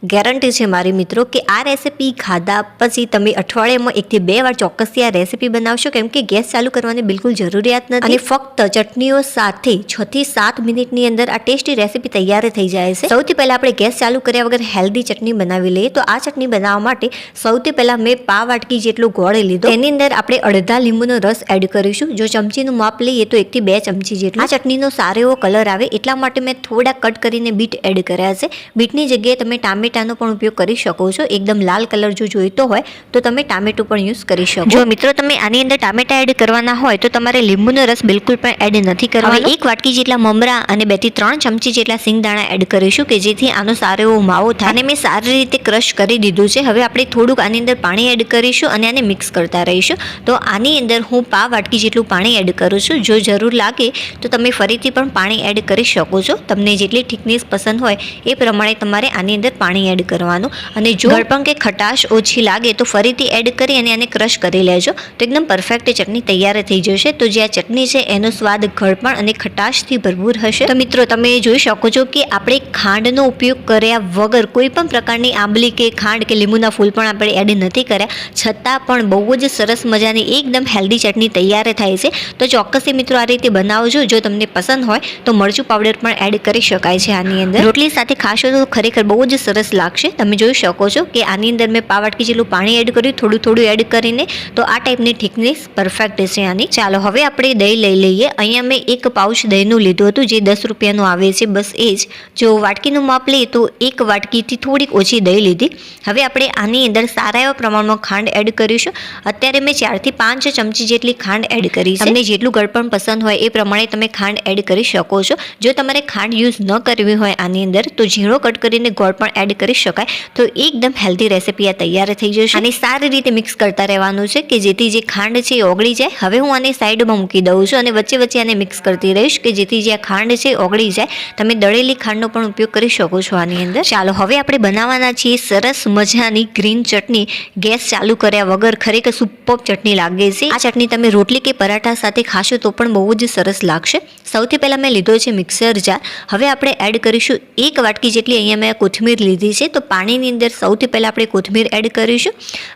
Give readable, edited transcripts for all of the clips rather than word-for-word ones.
Guarantee છે મારી મિત્રો કે આ રેસીપી ખાધા પછી તમે અઠવાડિયામાં 1 થી 2 વાર ચોક્કસથી આ રેસીપી બનાવશો, કેમ કે ગેસ ચાલુ કરવાની બિલકુલ જરૂરિયાત નથી અને ફક્ત ચટણીઓ સાથે 6 થી 7 મિનિટની અંદર આ ટેસ્ટી રેસીપી તૈયાર થઈ જાય છે। સૌથી પહેલા આપણે ગેસ ચાલુ કર્યા વગર હેલ્ધી ચટણી બનાવી લઈએ। તો આ ચટણી બનાવવા માટે સૌથી પહેલા મેં પા વાટકી જેટલો ગોળ લીધો, એની અંદર આપણે અડધા લીંબુનો રસ એડ કરીશું। જો ચમચીનું માપ લઈએ તો 1 થી 2 ચમચી જેટલો। આ ચટણીનો સારો એવો કલર આવે એટલા માટે મેં થોડા કટ કરીને બીટ એડ કર્યા છે। બીટની જગ્યાએ તમે ટામેટાનો પણ ઉપયોગ કરી શકો છો। એકદમ લાલ કલર જો જોઈતો હોય તો તમે ટામેટું પણ યુઝ કરી શકો। જો મિત્રો તમે આની અંદર ટામેટા એડ કરવાના હોય તો તમારે લીંબુનો રસ બિલકુલ પણ એડ નથી કરવાનો। 1 વાટકી જેટલા મમરા અને 2 થી 3 ચમચી જેટલા સિંગદાણા એડ કરીશું કે જેથી આનો સારો એવો માવો થાય અને મેં સારી રીતે ક્રશ કરી દીધું છે। હવે આપણે થોડુંક આની અંદર પાણી એડ કરીશું અને આને મિક્સ કરતા રહીશું। તો આની અંદર હું પા વાટકી જેટલું પાણી એડ કરું છું। જો જરૂર લાગે તો તમે ફરીથી પણ પાણી એડ કરી શકો છો। તમને જેટલી થિકનેસ પસંદ હોય એ પ્રમાણે તમારે આની અંદર પાણી એડ કરવાનું અને જો ગળપણ કે ખટાશ ઓછી લાગે તો ફરીથી એડ કરી અને આને ક્રશ કરી લેજો તો એકદમ પરફેક્ટ ચટણી તૈયાર થઈ જશે। તો જે આ ચટણી છે એનો સ્વાદ ગળપણ અને ખટાશથી ભરપૂર હશે। તો મિત્રો તમે જોઈ શકો છો કે આપણે ખાંડનો ઉપયોગ કર્યા વગર કોઈ પણ પ્રકારની આંબલી કે ખાંડ કે લીંબુના ફૂલ પણ આપણે એડ નથી કર્યા, છતાં પણ બહુ જ સરસ મજાની એકદમ હેલ્ધી ચટણી તૈયાર થાય છે। તો ચોક્કસથી મિત્રો આ રીતે બનાવજો। જો તમને પસંદ હોય તો મરચું પાવડર પણ એડ કરી શકાય છે આની અંદર। રોટલી સાથે ખાશો તો ખરેખર બહુ જ સરસ લાગશે। તમે જોઈ શકો છો કે આની અંદર મેં પા વાટકી જેટલું પાણી એડ કર્યું, થોડું થોડું એડ કરીને, તો આ ટાઈપની થિકનેસ પરફેક્ટ છે આની। ચાલો હવે આપણે દહીં લઈ લઈએ। અહીંયા મેં 1 પાઉચ દહીંનું લીધું હતું જે 10 રૂપિયાનું આવે છે, બસ એ જ। જો વાટકીનું માપ લઈએ તો 1 વાટકીથી થોડીક ઓછી દહીં લીધી। હવે આપણે આની અંદર સારા એવા પ્રમાણમાં ખાંડ એડ કરીશું। અત્યારે મેં 4 થી 5 ચમચી જેટલી ખાંડ એડ કરી છે। તમને જેટલું ગળપણ પસંદ હોય એ પ્રમાણે તમે ખાંડ એડ કરી શકો છો। જો તમારે ખાંડ યુઝ ન કરવી હોય આની અંદર તો ઝીણો કટ કરીને ગોળ પણ એડ કરી શકાય। તો એકદમ હેલ્ધી રેસીપી આ તૈયાર થઈ જશે અને સારી રીતે મિક્સ કરતા રહેવાનું છે કે જેથી જે ખાંડ છે એ ઓગળી જાય। હવે હું આને સાઈડમાં મૂકી દઉં છું અને વચ્ચે વચ્ચે આને મિક્સ કરતી રહીશ કે જેથી જે આ ખાંડ છે ઓગળી જાય। તમે દળેલી ખાંડનો પણ ઉપયોગ કરી શકો છો આની અંદર। ચાલો હવે આપણે બનાવવાના છીએ સરસ મજાની ગ્રીન ચટણી ગેસ ચાલુ કર્યા વગર। ખરેખર સુપર ચટણી લાગે છે આ ચટણી। તમે રોટલી કે પરાઠા સાથે ખાશો તો પણ બહુ જ સરસ લાગશે। સૌથી પહેલા મેં લીધો છે મિક્સર જાર। હવે આપણે એડ કરીશું 1 વાટકી જેટલી અહીંયા મેં કોથમીર લીધી છે। તો પાણીની અંદર સૌથી પહેલા આપણે કોથમીર એડ કરીશું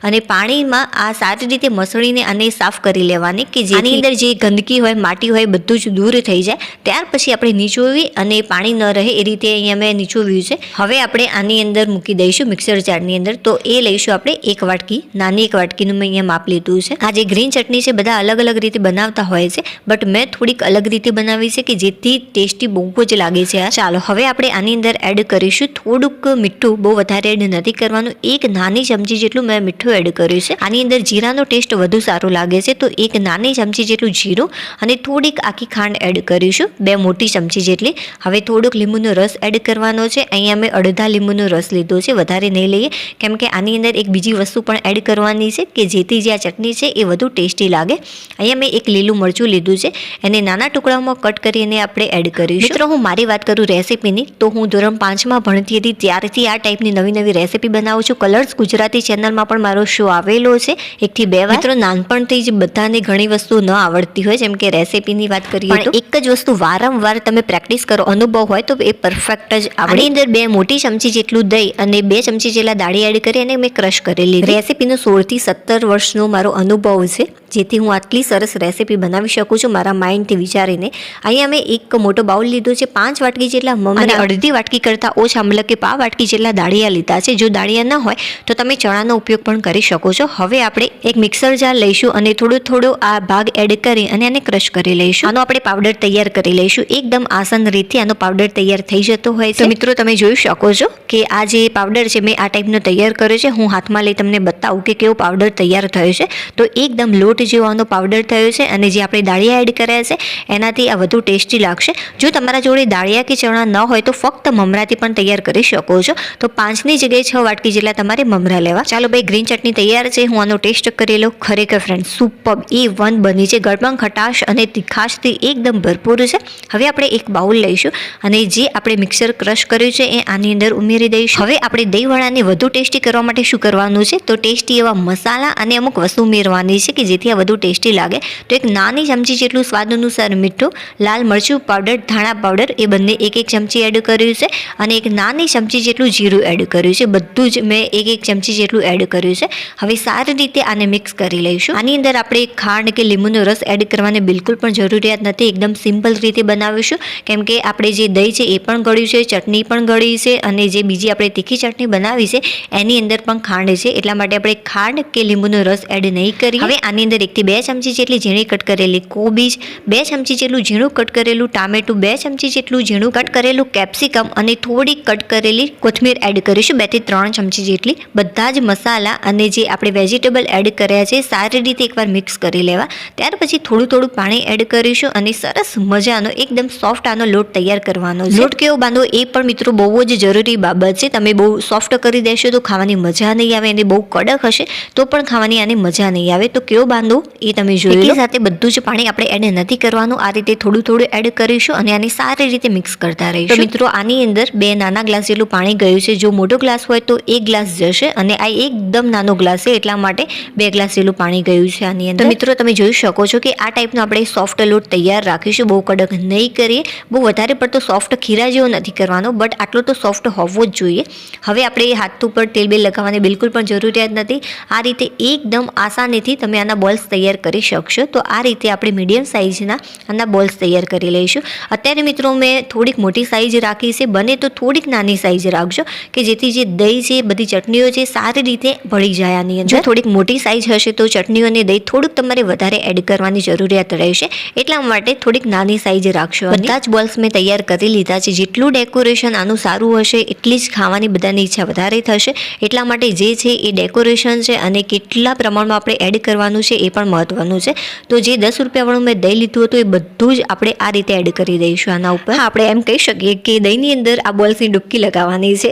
અને પાણીમાં આ સારી રીતે મસળીને આને સાફ કરી લેવાની કે જેની અંદર જે ગંદકી હોય, માટી હોય, બધું જ દૂર થઈ જાય। ત્યાર પછી આપણે નીચોવી અને પાણી ન રહે એ રીતે અહીંયા મેં નીચોવ્યું છે। હવે આપણે આની અંદર મૂકી દઈશું મિક્સર જારની અંદર। તો એ લઈશું આપણે 1 વાટકી, નાની 1 વાટકીનું મેં અહીંયા માપ લીધું છે। આ જે ગ્રીન ચટણી છે બધા અલગ અલગ રીતે બનાવતા હોય છે, બટ મેં થોડીક અલગ રીતે બનાવી છે કે જેથી ટેસ્ટી બહુ જ લાગે છે। ચાલો હવે આપણે આની અંદર એડ કરીશું થોડુંક મીઠું, બહુ વધારે એડ નથી કરવાનું। 1 નાની ચમચી જેટલું મેં મીઠું એડ કર્યું છે। આની અંદર જીરાનો ટેસ્ટ વધુ સારો લાગે છે તો 1 નાની ચમચી જેટલું જીરું અને થોડીક આખી ખાંડ એડ કરીશું, 2 મોટી ચમચી જેટલી। હવે થોડોક લીંબુનો રસ એડ કરવાનો છે। અહીંયા મેં અડધા લીંબુનો રસ લીધો છે, વધારે નહીં લઈએ કેમ કે આની અંદર એક બીજી વસ્તુ પણ એડ કરવાની છે કે જેથી જે આ ચટણી છે એ વધુ ટેસ્ટી લાગે। અહીંયા મેં 1 લીલું મરચું લીધું છે, એને નાના ટુકડાઓમાં કટ કરીને આપણે એડ કરીશું। મિત્રો હું મારી વાત કરું રેસીપીની તો હું ધોરણ 5માં ભણતી હતી ત્યારથી આ ટાઈપની નવી નવી રેસીપી બનાવું છું। કલર્સ ગુજરાતી ચેનલમાં પણ મારો શો આવેલો છે 1 થી 2 વાર। મિત્રો નાનપણથી જ બધાને ઘણી વસ્તુ ન આવડતી હોય, જેમ કે રેસીપીની વાત કરીએ તો એક જ વસ્તુ વારંવાર તમે પ્રેક્ટિસ કરો, અનુભવ હોય તો એ પરફેક્ટ જ આવડે। આની અંદર 2 મોટી ચમચી જેટલું દહીં અને 2 ચમચી જેટલા દાળી એડ કરી અને મેં ક્રશ કરેલી। રેસીપીનો 16 થી 17 વર્ષનો મારો અનુભવ છે જેથી હું આટલી સરસ રેસીપી બનાવી શકું છું મારા માઇન્ડથી વિચારીને। અહીંયા મેં 1 મોટો બાઉલ લીધો છે, 5 વાટકી જેટલા મમરા અને અડધી વાટકી કરતાં ઓછા મતલબ કે પા વાટકી જેટલા દાળિયા લીધા છે। જો દાળિયા ન હોય તો તમે ચણાનો ઉપયોગ પણ કરી શકો છો। હવે આપણે એક મિક્સર જાર લઈશું અને થોડો આ ભાગ એડ કરી અને આને ક્રશ કરી લઈશું। આનો આપણે પાવડર તૈયાર કરી લઈશું। એકદમ આસાન રીતે આનો પાવડર તૈયાર થઈ જતો હોય છે। તો મિત્રો તમે જોઈ શકો છો કે આ જે પાવડર છે મેં આ ટાઈપનો તૈયાર કર્યો છે। હું હાથમાં લઈ તમને બતાવું કે કેવો પાવડર તૈયાર થયો છે। તો એકદમ લોટ જેવો આનો પાવડર થયો છે અને જે આપણે દાળિયા એડ કર્યા છે એનાથી આ વધુ ટેસ્ટી લાગશે। જો તમારા જોડે દાળિયા કે ચણા ન હોય તો ફક્ત મમરાથી પણ તૈયાર કરી શકો છો। તો 5ની જગ્યાએ 6 વાટકી જેટલા તમારે મમરા લેવા। ચાલો ભાઈ ગ્રીન ચટણી તૈયાર છે, હું આનો ટેસ્ટ કરી લઉં। ખરેખર ફ્રેન્ડ સુપર A1 બની છે, ગળપણ, ખટાશ અને તીખાશથી એકદમ ભરપૂર છે। હવે આપણે એક બાઉલ લઈશું અને જે આપણે મિક્સર ક્રશ કર્યું છે એ આની અંદર ઉમેરી દઈશું। હવે આપણે દહીંવડાને વધુ ટેસ્ટી કરવા માટે શું કરવાનું છે તો ટેસ્ટી એવા મસાલા અને અમુક વસ્તુ ઉમેરવાની છે કે જેથી જેથી આ વધુ ટેસ્ટી લાગે. તો એક નાની ચમચી જેટલું સ્વાદ અનુસાર મીઠું, લાલ મરચું પાવડર, ધાણા પાવડર એ બંને એક ચમચી એડ કર્યું છે અને એક નાની ચમચી જેટલું જીરું એડ કર્યું છે. બધું જ મેં એક ચમચી જેટલું એડ કર્યું છે. હવે સારી રીતે આને મિક્સ કરી લઈશું. આની અંદર આપણે ખાંડ કે લીંબુનો રસ એડ કરવાની બિલકુલ પણ જરૂરિયાત નથી. એકદમ સિમ્પલ રીતે બનાવીશું કેમ કે આપણે જે દહીં છે એ પણ ગળ્યું છે, ચટણી પણ ગળી છે અને જે બીજી આપણે તીખી ચટણી બનાવી છે એની અંદર પણ ખાંડ છે. એટલા માટે આપણે ખાંડ કે લીંબુનો રસ એડ નહીં કરીએ. હવે આની અંદર 1 થી 2 ચમચી જેટલી ઝીણી કટ કરેલી કોબીજ, 2 ચમચી જેટલું ઝીણું કટ કરેલું ટામેટું, 2 ચમચી જેટલું ઝીણું કટ કરેલું કેપ્સિકમ અને થોડી કટ કરેલી કોથમીર એડ કરીશું. 2 થી 3 ચમચી જેટલી. બધા જ મસાલા અને જે આપણે વેજીટેબલ એડ કર્યા છે સારી રીતે એકવાર મિક્સ કરી લેવા. ત્યાર પછી થોડું પાણી એડ કરીશું અને સરસ મજાનો એકદમ સોફ્ટ આનો લોટ તૈયાર કરવાનો છે. લોટ કેવો બાંધવો એ પણ મિત્રો બહુ જ જરૂરી બાબત છે. તમે બહુ સોફ્ટ કરી દેશો તો ખાવાની મજા નહીં આવે અને બહુ કડક હશે તો પણ ખાવાની આની મજા નહીં આવે. તો કેવો બાંધવો એ તમે જોઈ લો. સાથે બધું જ પાણી આપણે એડ નથી કરવાનું. આ રીતે થોડું એડ કરીશું અને આને સારી રીતે મિક્સ કરતા રહીશું. તો મિત્રો આની અંદર 2 નાના ગ્લાસ જેટલું પાણી ગયું છે. જો મોટો ગ્લાસ હોય તો 1 ગ્લાસ જશે અને આ એકદમ નાનો ગ્લાસ છે એટલા માટે 2 ગ્લાસ જેટલું પાણી ગયું છે આની અંદર. તો મિત્રો તમે જોઈ શકો છો કે આ ટાઈપનો આપણે સોફ્ટ લોટ તૈયાર રાખીશું. બહુ કડક નહીં કરીએ, બહુ વધારે પડતો સોફ્ટ ખીરા જેવો નથી કરવાનો, બટ આટલો તો સોફ્ટ હોવો જ જોઈએ. હવે આપણે હાથ ઉપર તેલ બેલ લગાવવાની બિલકુલ પણ જરૂરિયાત નથી. આ રીતે એકદમ આસાનીથી તમે આના બોલ્સ તૈયાર કરી શકશો. તો આ રીતે આપણે મીડિયમ સાઇઝના આના બોલ્સ તૈયાર કરી લઈશું. અત્યારે મિત્રો મેં થોડીક મોટી સાઇઝ રાખી છે, બને તો થોડીક નાની સાઇઝ રાખજો કે જેથી જે દહીં છે, બધી ચટણીઓ છે સારી રીતે ભળી જાય આની અંદર. જો થોડીક મોટી સાઇઝ હશે તો ચટણીઓ અને દહીં થોડુંક તમારે વધારે એડ કરવાની જરૂરિયાત રહેશે. એટલા માટે થોડીક નાની સાઇઝ રાખશો. બધા જ બોલ્સ મેં તૈયાર કરી લીધા છે. જેટલું ડેકોરેશન આનું સારું હશે એટલી જ ખાવાની બધાની ઈચ્છા વધારે થશે. એટલા માટે જે છે એ ડેકોરેશન છે અને કેટલા પ્રમાણમાં આપણે એડ કરવાનું છે એ પણ મહત્વનું છે. તો જે 10 રૂપિયાવાળું મેં દહીં લીધું હતું એ બધું જ આપણે આ રીતે એડ કરી દઈશું આના ઉપર. આપણે એમ કહી શકીએ કે દહીંની અંદર આ બોલ્સની ડૂબકી લગાવવાની છે.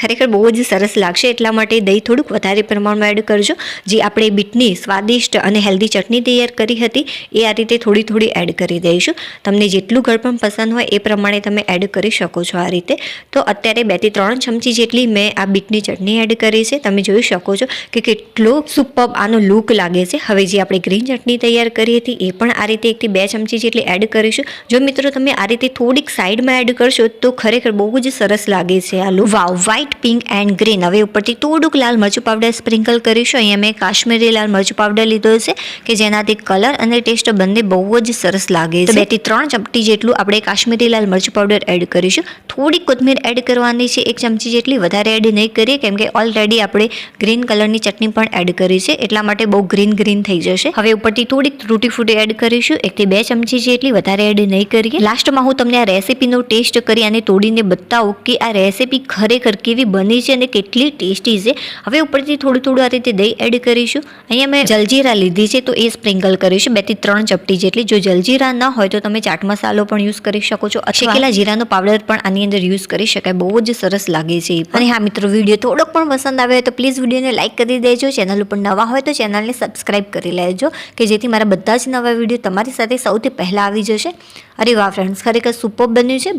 ખરેખર બહુ જ સરસ લાગશે. એટલા માટે દહીં થોડુંક વધારે પ્રમાણમાં એડ કરજો. જે આપણે બીટની સ્વાદિષ્ટ અને હેલ્ધી ચટણી તૈયાર કરી હતી એ આ રીતે થોડી એડ કરી દઈશું. તમને જેટલું ગળપણ પસંદ હોય એ પ્રમાણે તમે એડ કરી શકો છો આ રીતે. તો અત્યારે 2 થી 3 ચમચી જેટલી મેં આ બીટની ચટણી એડ કરી છે. તમે જોઈ શકો છો કે કેટલો સુપર્બ આનો લુક લાગે છે. હવે જે આપણે ગ્રીન ચટણી તૈયાર કરી હતી એ પણ આ રીતે 1 થી 2 ચમચી જેટલી એડ કરીશું. જો મિત્રો તમે આ રીતે થોડીક સાઈડમાં એડ કરશો તો ખરેખર બહુ જ સરસ લાગે છે આ look. Wow, white, pink and green. હવે ઉપરથી થોડુંક લાલ મરચું પાવડર સ્પ્રિંકલ કરીશું. અહીંયા મેં કાશ્મીરી લાલ મરચું પાવડર લીધો છે કે જેનાથી કલર અને ટેસ્ટ બંને બહુ જ સરસ લાગે છે. 2 થી 3 ચમચી જેટલું આપણે કાશ્મીરી લાલ મરચું પાવડર એડ કરીશું. થોડીક કોથમીર એડ કરવાની છે 1 ચમચી જેટલી, વધારે એડ નહીં કરીએ કેમ કે ઓલરેડી આપણે ગ્રીન કલરની ચટણી પણ એડ કરી છે એટલા માટે બહુ ગ્રીન થઈ જશે. હવે ઉપરથી થોડીક તૂટી ફૂટી એડ કરીશું 1 થી 2 ચમચી જેટલી, વધારે એડ નહીં કરીએ. લાસ્ટમાં હું તમને આ રેસીપીનો ટેસ્ટ કરી અને તોડીને બતાવું કે આ રેસીપી ખરેખર કેવી બની છે અને કેટલી ટેસ્ટી છે. હવે ઉપરથી થોડું આ રીતે દહીં એડ કરીશું. અહીંયા મેં જલજીરા લીધી છે તો એ સ્પ્રિંકલ કરીશું 2 થી 3 ચપટી જેટલી. જો જલજીરા ન હોય તો તમે ચાટ મસાલો પણ યુઝ કરી શકો છો. શેકેલા જીરાનો પાવડર પણ આની અંદર યુઝ કરી શકાય. બહુ જ સરસ લાગે છે. અને હા મિત્રો, વિડીયો થોડોક પણ પસંદ આવે તો પ્લીઝ વિડીયોને લાઇક કરી દેજો. ચેનલ ઉપર નવા હોય તો ચેનલને સબસ્ક્રાઇબ કરી લેજો કે જેથી મારા બધા જ નવા વિડીયો તમારી સાથે સૌથી પહેલાં આવી જશે. અરે વાહ ફ્રેન્ડ્સ, ખરેખર સુપર બન્યું છે.